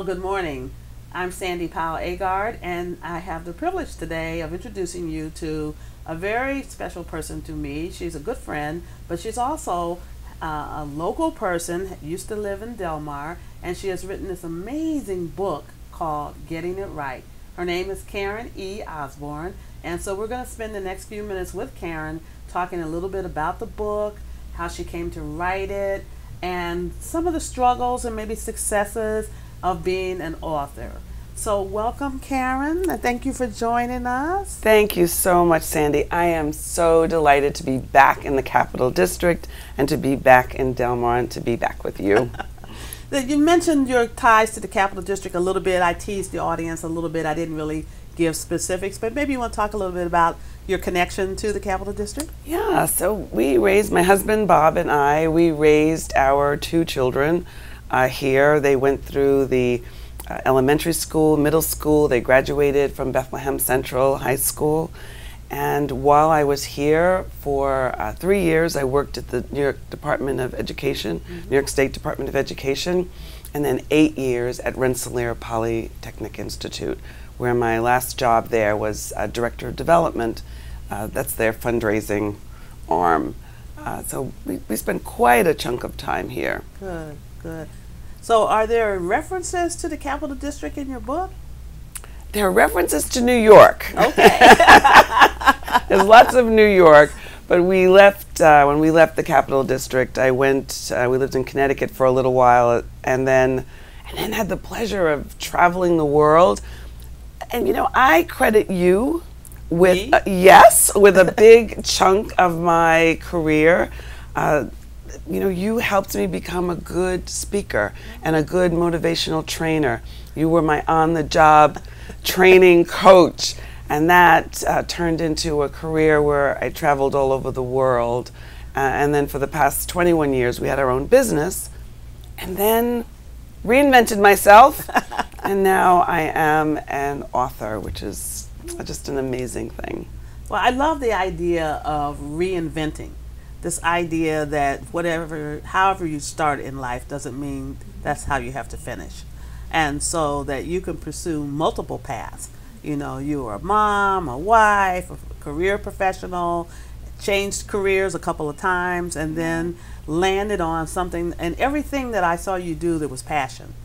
Well, good morning. I'm Sandy Powell Asgard, and I have the privilege today of introducing you to a very special person to me. She's a good friend, but she's also a local person, used to live in Delmar, and she has written this amazing book called Getting It Right. Her name is Karen E. Osborne, and so we're going to spend the next few minutes with Karen talking a little bit about the book, how she came to write it, and some of the struggles and maybe successes of being an author. So welcome, Karen, and thank you for joining us. Thank you so much, Sandy. I am so delighted to be back in the Capital District and to be back in Delmar and to be back with you. You mentioned your ties to the Capital District a little bit. I teased the audience a little bit. I didn't really give specifics, but maybe you want to talk a little bit about your connection to the Capital District? Yeah, so we raised, my husband Bob and I, we raised our two children here. They went through the elementary school, middle school. They graduated from Bethlehem Central High School. And while I was here for 3 years, I worked at the New York Department of Education, New York State Department of Education, and then 8 years at Rensselaer Polytechnic Institute, where my last job there was Director of Development. That's their fundraising arm. So we spent quite a chunk of time here. Good, good. So are there references to the Capital District in your book? There are references to New York. Okay. There's lots of New York, but we left, when we left the Capital District, I went, we lived in Connecticut for a little while, and then had the pleasure of traveling the world. And you know, I credit you with, yes, with a big chunk of my career. You know, you helped me become a good speaker and a good motivational trainer. You were my on-the-job training coach, and that turned into a career where I traveled all over the world. And then for the past 21 years, we had our own business, and then reinvented myself, and now I am an author, which is just an amazing thing. Well, I love the idea of reinventing. This idea that however you start in life doesn't mean that's how you have to finish. And so that you can pursue multiple paths. You know, you are a mom, a wife, a career professional, changed careers a couple of times, and then landed on something, and everything that I saw you do, there was passion.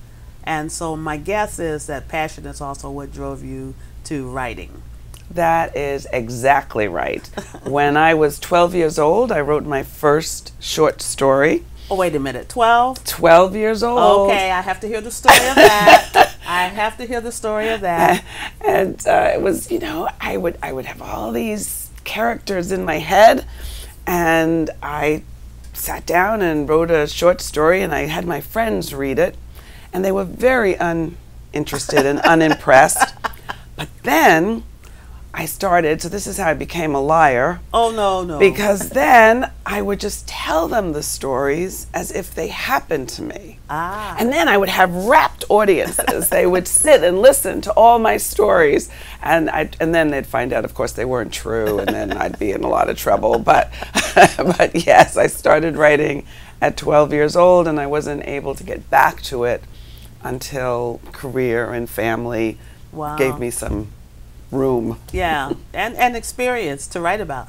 And so my guess is that passion is also what drove you to writing. That is exactly right. When I was 12 years old, I wrote my first short story. Oh, wait a minute, 12? 12 years old. Okay, I have to hear the story of that. I have to hear the story of that. And it was, you know, I would have all these characters in my head, and I sat down and wrote a short story, and I had my friends read it, and they were very uninterested and unimpressed. But then I started, so this is how I became a liar. Oh, no, no. Because then I would just tell them the stories as if they happened to me. Ah. And then I would have rapt audiences. They would sit and listen to all my stories. And then they'd find out, of course, they weren't true, and then I'd be in a lot of trouble. But yes, I started writing at 12 years old, and I wasn't able to get back to it until career and family gave me some room. Yeah, and experience to write about.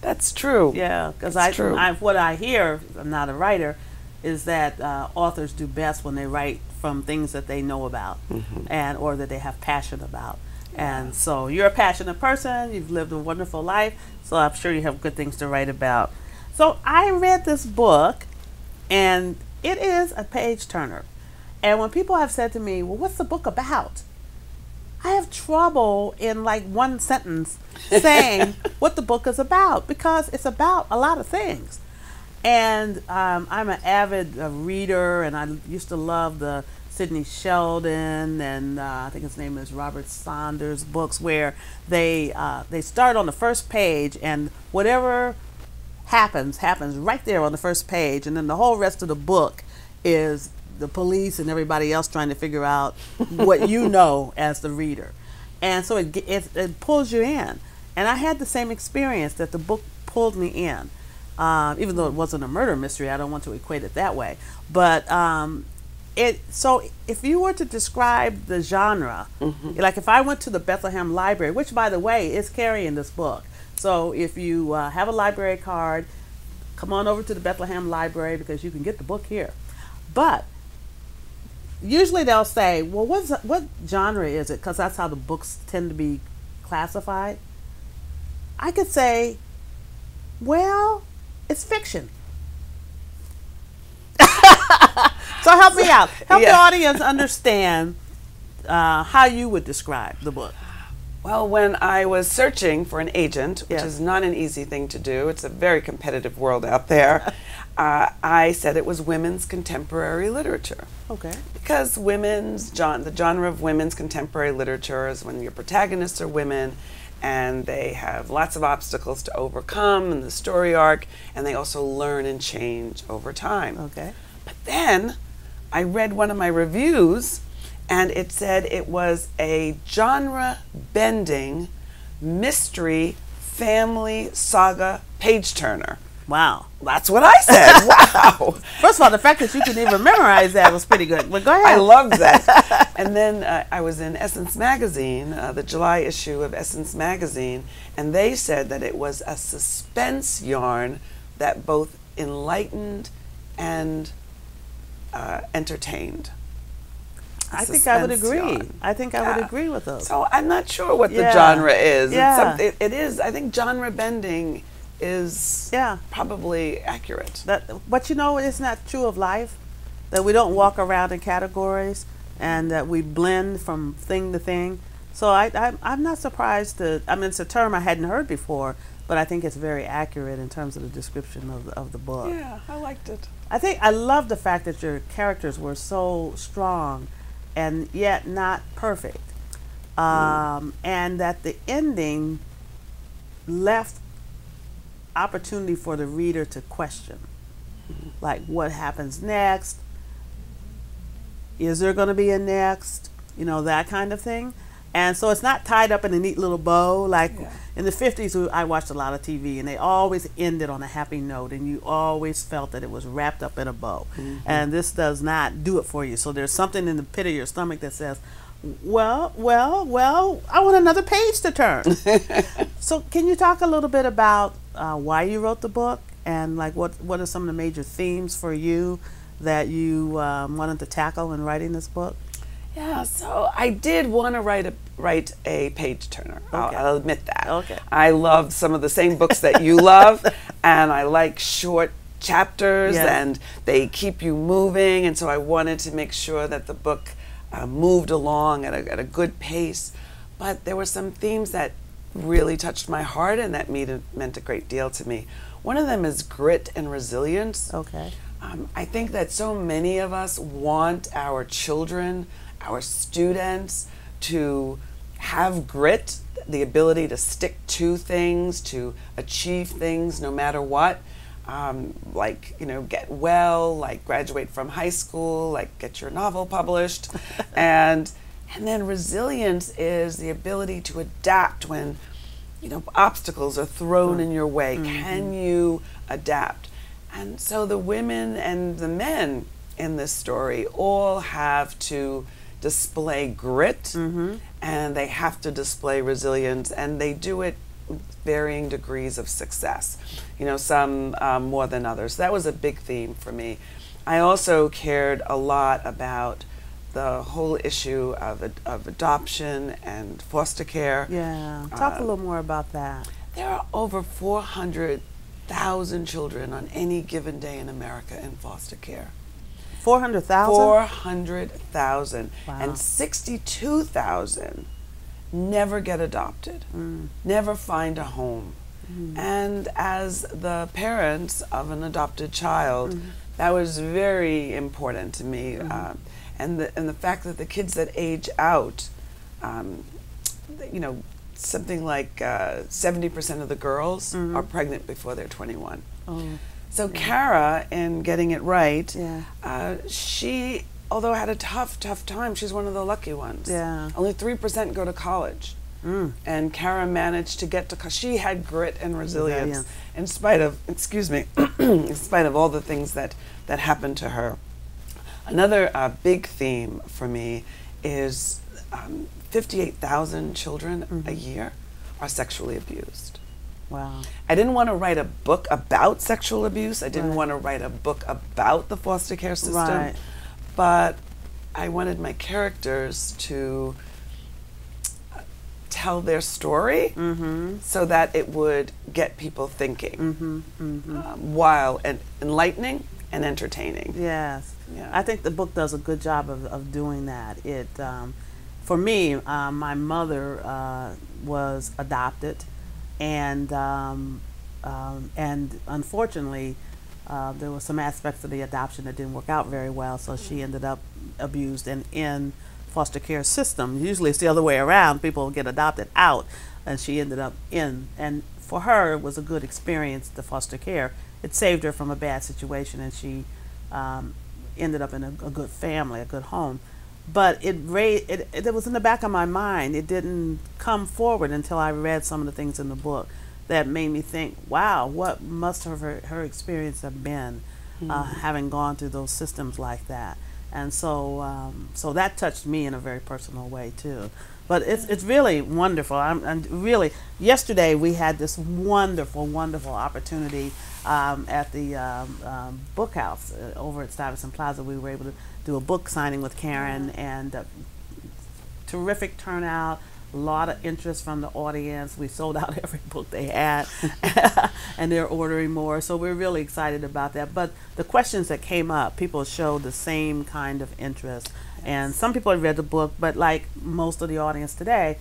That's true. Yeah, because what I hear, I'm not a writer, is that authors do best when they write from things that they know about, and or that they have passion about. And so you're a passionate person, you've lived a wonderful life, so I'm sure you have good things to write about. So I read this book, and it is a page turner. And when people have said to me, well, what's the book about? I have trouble in like one sentence saying what the book is about, because it's about a lot of things. And I'm an avid reader, and I used to love the Sidney Sheldon and I think his name is Robert Saunders books, where they start on the first page, and whatever happens right there on the first page, and then the whole rest of the book is the police and everybody else trying to figure out what you know as the reader. And so it pulls you in. And I had the same experience, that the book pulled me in. Even though it wasn't a murder mystery, I don't want to equate it that way. But So if you were to describe the genre, like if I went to the Bethlehem Library, which by the way is carrying this book, so if you have a library card, come on over to the Bethlehem Library because you can get the book here. But usually they'll say, well, what genre is it? Because that's how the books tend to be classified. I could say, well, it's fiction. So help me out. Help the audience understand how you would describe the book. Well, when I was searching for an agent, which is not an easy thing to do, it's a very competitive world out there, I said it was women's contemporary literature. Okay. Because the genre of women's contemporary literature is when your protagonists are women and they have lots of obstacles to overcome in the story arc, and they also learn and change over time. Okay. But then I read one of my reviews, and it said it was a genre-bending mystery family saga page-turner. Wow. That's what I said. Wow. First of all, the fact that you could even memorize that was pretty good. But go ahead. I loved that. And then I was in Essence Magazine, the July issue of Essence Magazine, and they said that it was a suspense yarn that both enlightened and entertained. I think I would agree. Yarn. I think I would agree with those. So I'm not sure what the genre is. Yeah. It is. I think genre bending is probably accurate. But you know, it's not true of life that we don't walk around in categories and that we blend from thing to thing. So I'm not surprised I mean, it's a term I hadn't heard before, but I think it's very accurate in terms of the description of the book. Yeah, I liked it. I love the fact that your characters were so strong and yet not perfect. And that the ending left opportunity for the reader to question. Like, what happens next? Is there going to be a next? You know, that kind of thing. And so it's not tied up in a neat little bow. Like in the 50s, I watched a lot of TV, and they always ended on a happy note, and you always felt that it was wrapped up in a bow. And this does not do it for you. So there's something in the pit of your stomach that says, well, I want another page to turn. So can you talk a little bit about why you wrote the book, and like what are some of the major themes for you that you wanted to tackle in writing this book? Yeah, so I did want to write a page turner. Okay. I'll admit that. Okay. I love some of the same books that you love, and I like short chapters, and they keep you moving, and so I wanted to make sure that the book moved along at a good pace. But there were some themes that really touched my heart and that meant a great deal to me. One of them is grit and resilience. Okay. I think that so many of us want our children, our students, to have grit, the ability to stick to things, to achieve things no matter what. Like, you know, get well, like graduate from high school, like get your novel published. and then resilience is the ability to adapt when, you know, obstacles are thrown in your way. Can you adapt? And so the women and the men in this story all have to display grit, and they have to display resilience, and they do it with varying degrees of success. You know, some more than others. That was a big theme for me. I also cared a lot about the whole issue of adoption and foster care. Yeah, talk a little more about that. There are over 400,000 children on any given day in America in foster care. 400,000? 400,000. Wow. And 62,000 never get adopted, never find a home. And as the parents of an adopted child, that was very important to me. And the fact that the kids that age out, you know, something like 70% of the girls are pregnant before they're 21. So Kara, in getting it right, she, although had a tough time, she's one of the lucky ones. Only 3% go to college. And Kara managed to get to college. She had grit and resilience in spite of, excuse me, in spite of all the things that happened to her. Another big theme for me is 58,000 children a year are sexually abused. Wow. I didn't want to write a book about sexual abuse. I didn't want to write a book about the foster care system. But I wanted my characters to tell their story so that it would get people thinking while enlightening and entertaining. Yes. Yeah. I think the book does a good job of doing that. It, for me, my mother was adopted, and unfortunately, there were some aspects of the adoption that didn't work out very well. So she ended up abused and in foster care system. Usually, it's the other way around. People get adopted out, and she ended up in. And for her, it was a good experience. The foster care, it saved her from a bad situation, and she ended up in a good family, a good home. But it was in the back of my mind. It didn't come forward until I read some of the things in the book that made me think, wow, what must her experience have been having gone through those systems like that. And so so that touched me in a very personal way too. But it's really wonderful. I'm really, yesterday we had this wonderful opportunity at the book house over at Stuyvesant Plaza. We were able to do a book signing with Karen, and terrific turnout. A lot of interest from the audience. We sold out every book they had, and they're ordering more. So we're really excited about that. But the questions that came up, people showed the same kind of interest. And some people have read the book, but like most of the audience today,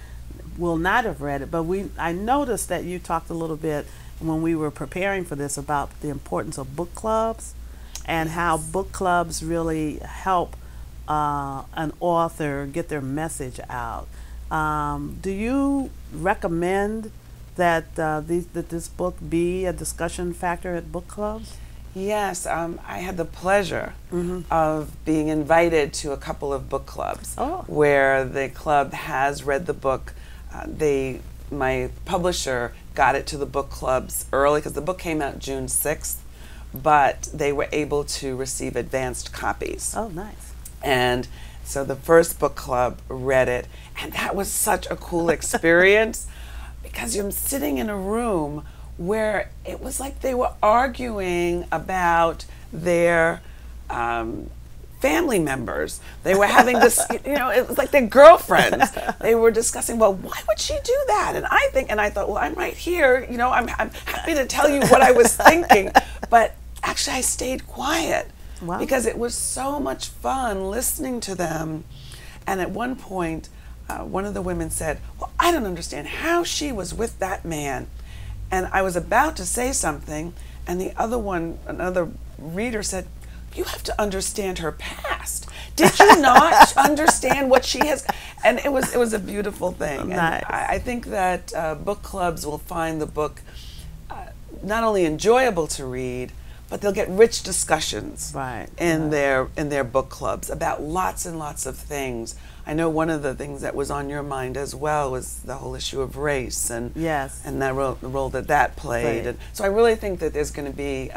will not have read it. But I noticed that you talked a little bit when we were preparing for this about the importance of book clubs and how book clubs really help an author get their message out. Do you recommend that that this book be a discussion factor at book clubs? Yes, I had the pleasure of being invited to a couple of book clubs where the club has read the book. My publisher got it to the book clubs early because the book came out June 6th, but they were able to receive advanced copies. Oh, nice. And so the first book club read it, and that was such a cool experience because you're sitting in a room where it was like they were arguing about their family members. They were having this, it was like their girlfriends. They were discussing, well, why would she do that? And I thought, well, I'm right here. I'm happy to tell you what I was thinking. But actually, I stayed quiet. Wow. Because it was so much fun listening to them. And at one point, one of the women said, well, I don't understand how she was with that man. And I was about to say something, and another reader said, you have to understand her past. Did you not understand what she has? And it was a beautiful thing. Nice. And I think that book clubs will find the book not only enjoyable to read, but they'll get rich discussions in their book clubs about lots and lots of things. I know one of the things that was on your mind as well was the whole issue of race and and the role that played. And so I really think that there's going to be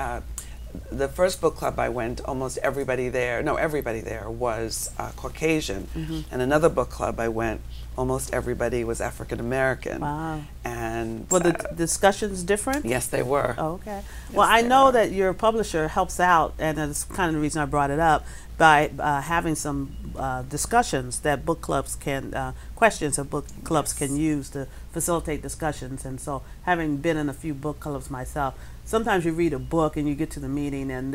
the first book club I went, almost everybody there was Caucasian, and another book club I went, almost everybody was African American. Wow. And were the discussions different? Yes, they were. Oh, okay. Yes, well, I know that your publisher helps out, and that's kind of the reason I brought it up, by having some discussions that book clubs can, questions that book clubs can use to facilitate discussions. And so, having been in a few book clubs myself, sometimes you read a book and you get to the meeting and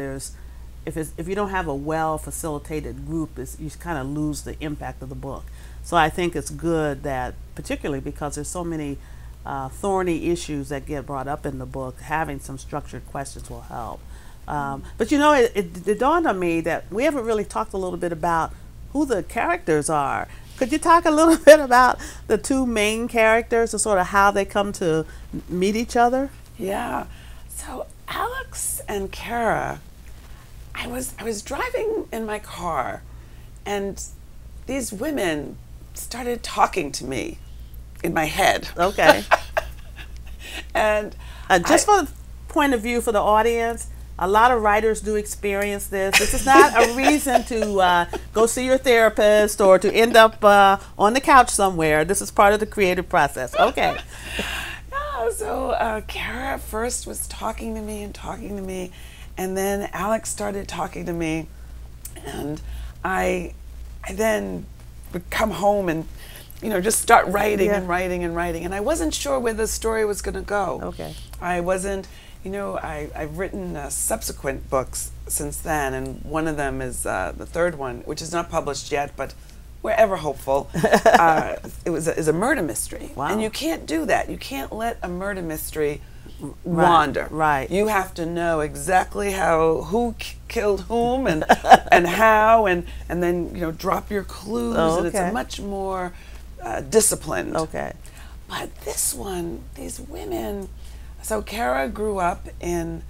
if you don't have a well facilitated group, you kind of lose the impact of the book. So I think it's good that, particularly because there's so many thorny issues that get brought up in the book, having some structured questions will help. But it dawned on me that we haven't really talked a little bit about who the characters are. Could you talk a little bit about the two main characters and sort of how they come to meet each other? Yeah. So Alex and Kara, I was driving in my car, and these women started talking to me in my head. Okay. And just for the point of view for the audience, a lot of writers do experience this. This is not a reason to go see your therapist or to end up on the couch somewhere. This is part of the creative process. Okay. So Kara first was talking to me, and then Alex started talking to me, and I then would come home and just start writing and writing and writing, and I wasn't sure where the story was going to go. Okay. I wasn't, I've written subsequent books since then, and one of them is the third one, which is not published yet, but we're ever hopeful. Is a murder mystery. Wow. And you can't do that. You can't let a murder mystery wander. Right. You have to know exactly who killed whom and and how, and then drop your clues. Oh, and it's a much more disciplined. Okay. But this one, these women. So Kara grew up in.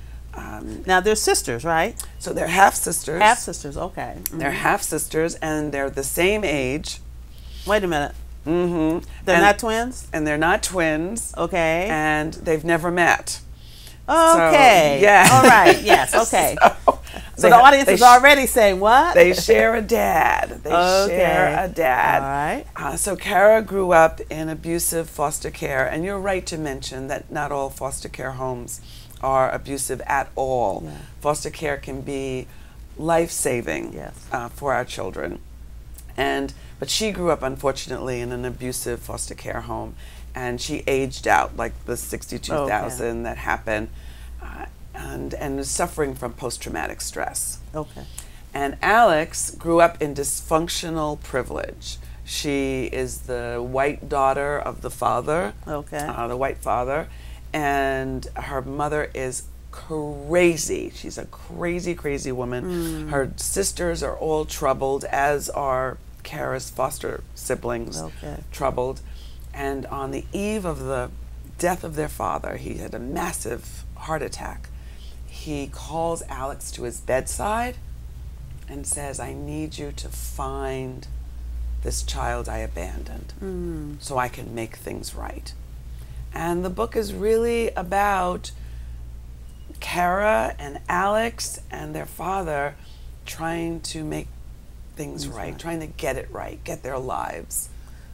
Now they're sisters, right? So they're half sisters. Half sisters. Okay. Mm-hmm. They're half sisters, and they're the same age. Wait a minute. Mm-hmm. They're not twins? And they're not twins. Okay. And they've never met. Okay. So, yeah. All right. Yes. Okay. So the audience is already saying what? They share a dad. They share a dad. All right. So Kara grew up in abusive foster care, and you're right to mention that not all foster care homes are abusive at all. Yeah. Foster care can be life-saving for our children. But she grew up, unfortunately, in an abusive foster care home, and she aged out, like the 62,000 that happened, and is suffering from post-traumatic stress. Okay. And Alex grew up in dysfunctional privilege. She is the white daughter of the father, the white father, and her mother is crazy. She's a crazy, crazy woman. Her sisters are all troubled, as are Kara's foster siblings, troubled. And on the eve of the death of their father, he had a massive heart attack. He calls Alex to his bedside and says, I need you to find this child I abandoned so I can make things right. And the book is really about Kara and Alex and their father trying to make things right, trying to get it right, get their lives.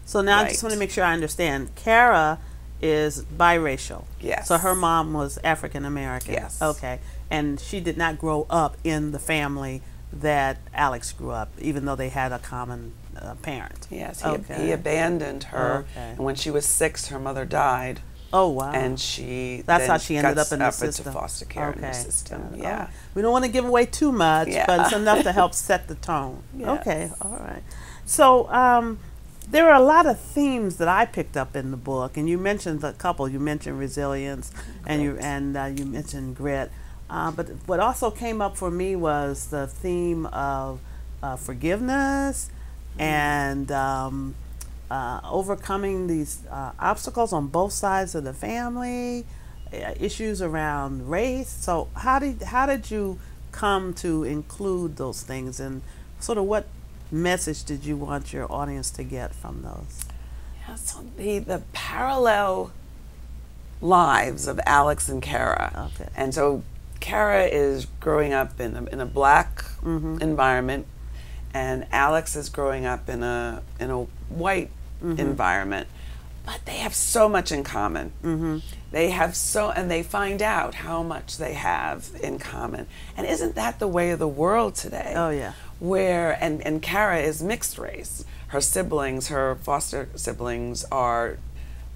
So now I just want to make sure I understand. Kara is biracial. Yes. So her mom was African American. Yes. Okay. And she did not grow up in the family that Alex grew up, even though they had a common parent. Yes. He abandoned her. Okay. And when she was 6, her mother died. Oh, wow. And that's how she ended up in the system. into foster care in the system. Yeah. We don't want to give away too much, but it's enough to help set the tone. Yes. Okay. All right. So there are a lot of themes that I picked up in the book, and you mentioned a couple. You mentioned resilience, and you mentioned grit. But what also came up for me was the theme of forgiveness and overcoming these obstacles on both sides of the family, issues around race. So how did you come to include those things, and sort of what message did you want your audience to get from those? Yeah, so the parallel lives of Alex and Kara. Okay. And so Kara is growing up in a black environment, and Alex is growing up in a white environment, but they have so much in common. They have and they find out how much they have in common. And isn't that the way of the world today? Oh yeah. Where and Kara is mixed race. Her siblings, her foster siblings, are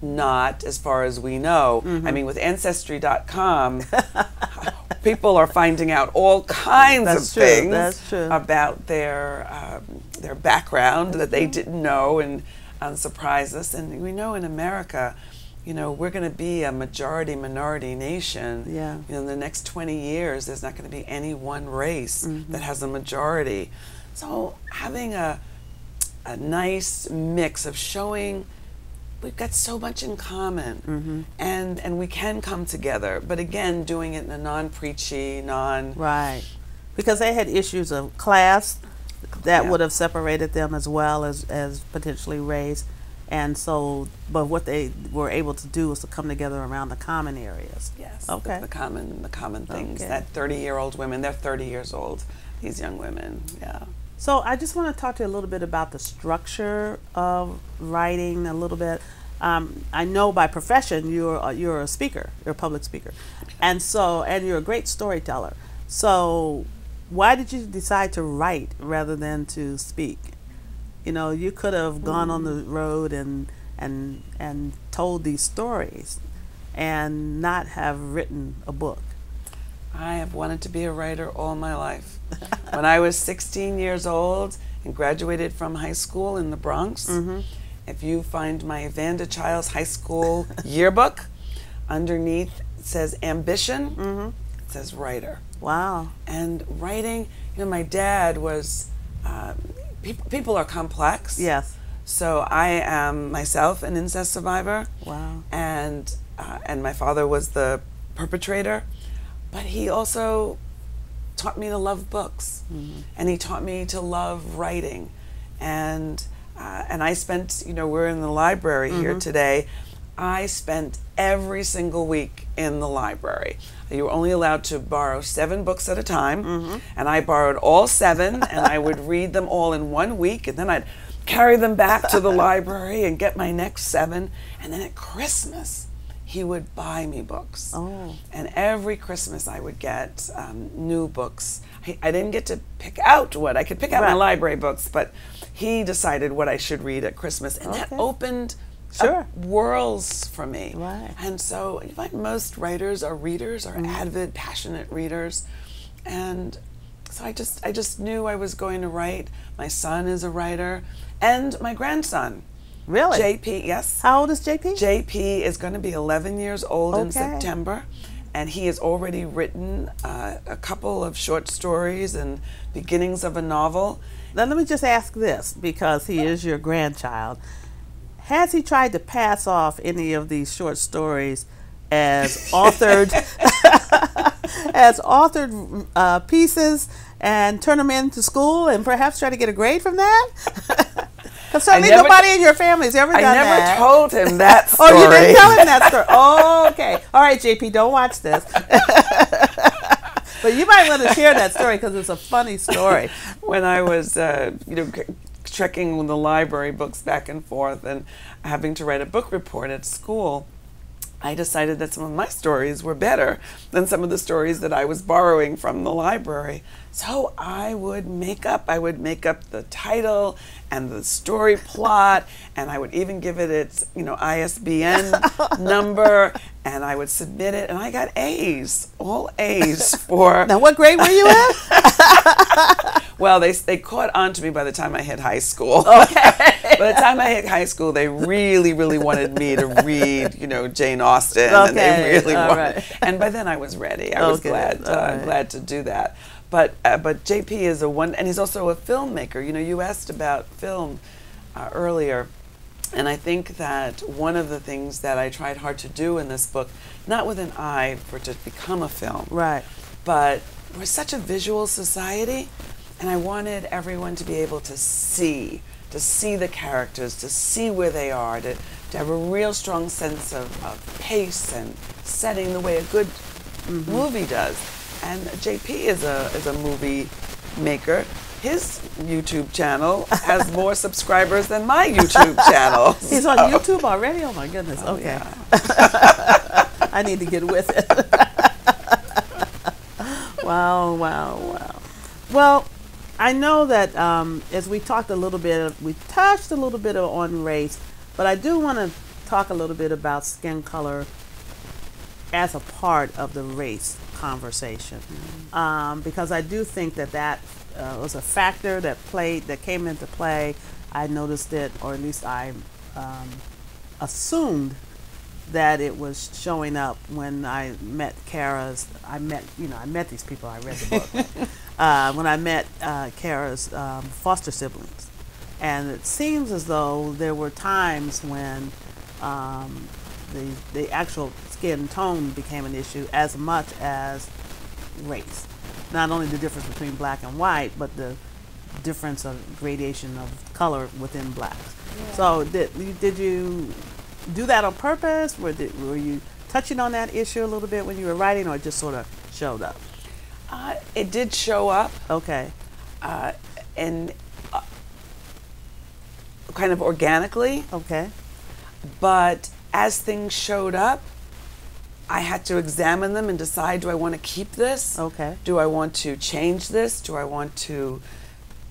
not, as far as we know. I mean, with Ancestry.com, people are finding out all kinds of things about their background that they didn't know, and surprise us. And we know in America, we're going to be a majority-minority nation. Yeah. In the next 20 years, there's not going to be any one race that has a majority. So having a nice mix of showing we've got so much in common, and we can come together, but again, doing it in a non-preachy, Right. Because they had issues of class that would have separated them, as well as potentially race. And so, but what they were able to do was to come together around the common areas. Yes. Okay. The common things. Okay. That 30-year-old women, they're 30 years old, these young women. Yeah. So I just want to talk to you a little bit about the structure of writing a little bit. I know by profession you're a speaker, you're a public speaker, and you're a great storyteller. So why did you decide to write rather than to speak? You know, you could have gone on the road and told these stories and not have written a book. I have wanted to be a writer all my life. When I was 16 years old and graduated from high school in the Bronx, if you find my Vanda Childs High School yearbook, underneath it says ambition, it says writer. Wow. And writing, you know, my dad was, people are complex. Yes. So I am myself an incest survivor. Wow. And my father was the perpetrator, but he also taught me to love books, and he taught me to love writing, and I spent, you know, we're in the library here today. I spent every single week in the library. You were only allowed to borrow 7 books at a time, and I borrowed all 7, and I would read them all in 1 week, and then I'd carry them back to the library and get my next 7, and then at Christmas, he would buy me books. Oh. And every Christmas I would get new books. I didn't get to pick out what, I could pick out my library books, but he decided what I should read at Christmas. And that opened up worlds for me. Right. And so you find most writers are readers, are avid, passionate readers. And so I just knew I was going to write. My son is a writer, and my grandson. Really? JP, yes. How old is JP? JP is going to be 11 years old in September, and he has already written a couple of short stories and beginnings of a novel. Now let me just ask this, because he is your grandchild. Has he tried to pass off any of these short stories as authored pieces and turn them into school and perhaps try to get a grade from that? Because certainly nobody in your family has ever done that. I never told him that story. Oh, you didn't tell him that story. Oh, okay. All right, JP, don't watch this. But you might want to share that story because it's a funny story. When I was, trekking the library books back and forth and having to write a book report at school, I decided that some of my stories were better than some of the stories that I was borrowing from the library. So I would make up the title and the story plot, and I would even give it its, ISBN number, and I would submit it, and I got A's, all A's for... Now, what grade were you in? Well, they caught on to me by the time I hit high school. Okay. By the time I hit high school, they really, really wanted me to read, Jane Austen, and they really wanted. And by then I was ready. I was glad to do that. But JP is and he's also a filmmaker. You asked about film earlier, and I think that one of the things that I tried hard to do in this book, not with an eye for it to become a film, right? But we're such a visual society, and I wanted everyone to be able to see the characters, to see where they are, to have a real strong sense of pace and setting the way a good movie does. And JP is a movie maker. His YouTube channel has more subscribers than my YouTube channel. He's on YouTube already? Oh my goodness. Okay. Yeah. I need to get with it. Wow. Well, I know that as we touched a little bit on race, but I do want to talk a little bit about skin color as a part of the race conversation, because I do think that was a factor that came into play. I noticed it, or at least I assumed that it was showing up when I met I met these people. I read the book when I met Kara's foster siblings, and it seems as though there were times when the actual skin tone became an issue as much as race. Not only the difference between black and white, but the difference of gradation of color within blacks. So did you do that on purpose? Were you touching on that issue a little bit when you were writing, or it just sort of showed up? It did show up. Okay. And kind of organically. Okay. But as things showed up, I had to examine them and decide, do I want to keep this? Okay. Do I want to change this? Do I want to,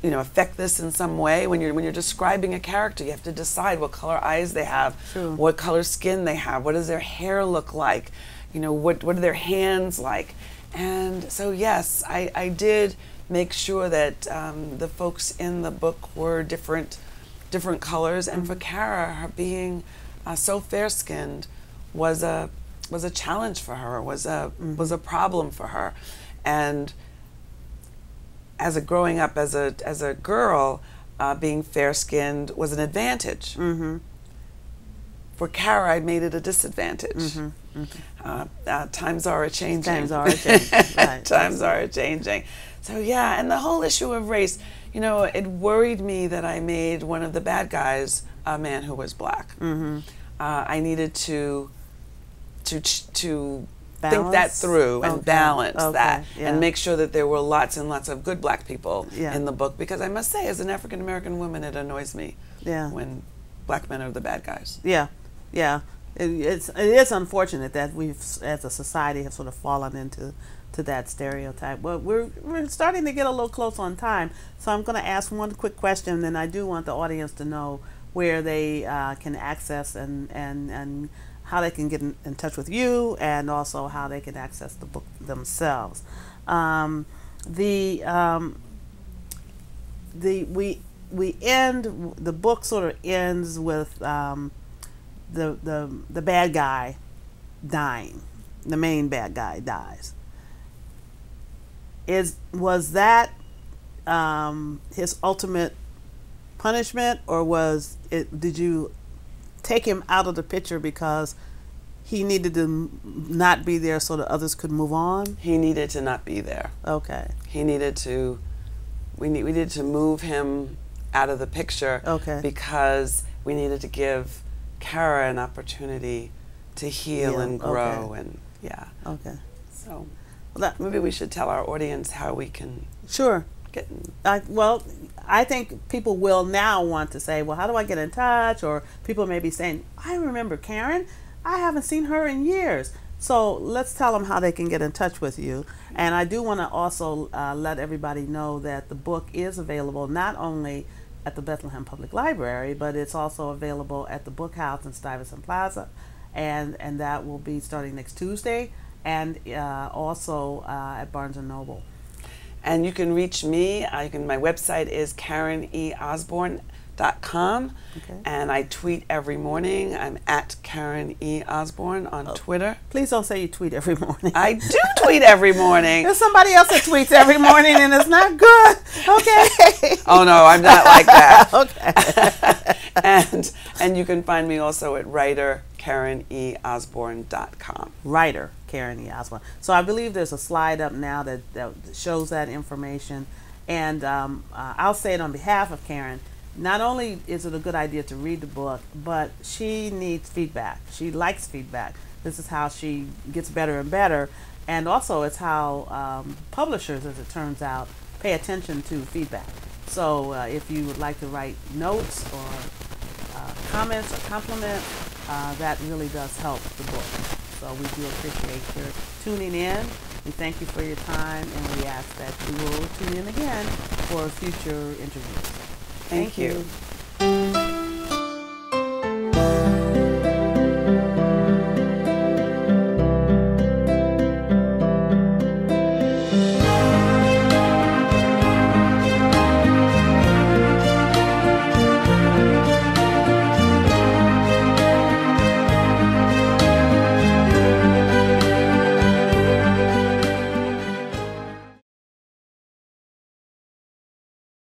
affect this in some way? When you're describing a character, you have to decide what color eyes they have, True. what color skin they have, what does their hair look like, what are their hands like? And so yes, I did make sure that the folks in the book were different colors, and for Kara, her being so fair-skinned was a challenge for her, was a problem for her. And growing up as a girl, being fair-skinned was an advantage. Mm-hmm. For Kara, I made it a disadvantage. Mm-hmm. Mm-hmm. Times are a-changing. Times are a-changing. Right. Times are a-changing. So yeah, and the whole issue of race, it worried me that I made one of the bad guys a man who was black. Mm-hmm. I needed to Balance? think that through and balance that, yeah. and make sure that there were lots and lots of good black people Yeah. in the book, because I must say, as an African American woman, it annoys me Yeah. when black men are the bad guys. Yeah, yeah. It is unfortunate that we've, as a society, have sort of fallen into that stereotype. Well, we're starting to get a little close on time, so I'm going to ask one quick question, and I do want the audience to know where they can access and how they can get in touch with you, and also how they can access the book themselves. We end, the book sort of ends with the bad guy dying. The main bad guy dies. Was that his ultimate punishment, or did you take him out of the picture because he needed to not be there so that others could move on? He needed to not be there. Okay. He needed to, we needed to move him out of the picture. Okay. Because we needed to give Kara an opportunity to heal and grow. Okay. And yeah. Okay. So maybe we should tell our audience how we can Sure. get in. Well, I think people will now want to say, well, how do I get in touch? Or people may be saying, I remember Karen. I haven't seen her in years. So let's tell them how they can get in touch with you. And I do want to also let everybody know that the book is available not only at the Bethlehem Public Library, but it's also available at the Book House in Stuyvesant Plaza. And that will be starting next Tuesday, and also at Barnes & Noble. And you can reach me. My website is KarenEOsborne.com. Okay. And I tweet every morning. I'm at Karen E. Osborne on Twitter. Please don't say you tweet every morning. I do tweet every morning. There's somebody else that tweets every morning, and it's not good. Okay. Oh no, I'm not like that. Okay. And you can find me also at writerKarenEOsborne.com. Writer Karen E. Osborne. So I believe there's a slide up now that shows that information. And I'll say it on behalf of Karen. Not only is it a good idea to read the book, but she needs feedback. She likes feedback. This is how she gets better and better. And also it's how publishers, as it turns out, pay attention to feedback. So if you would like to write notes or comments or compliments, that really does help the book. So we do appreciate your tuning in. We thank you for your time, and we ask that you will tune in again for future interviews. Thank you.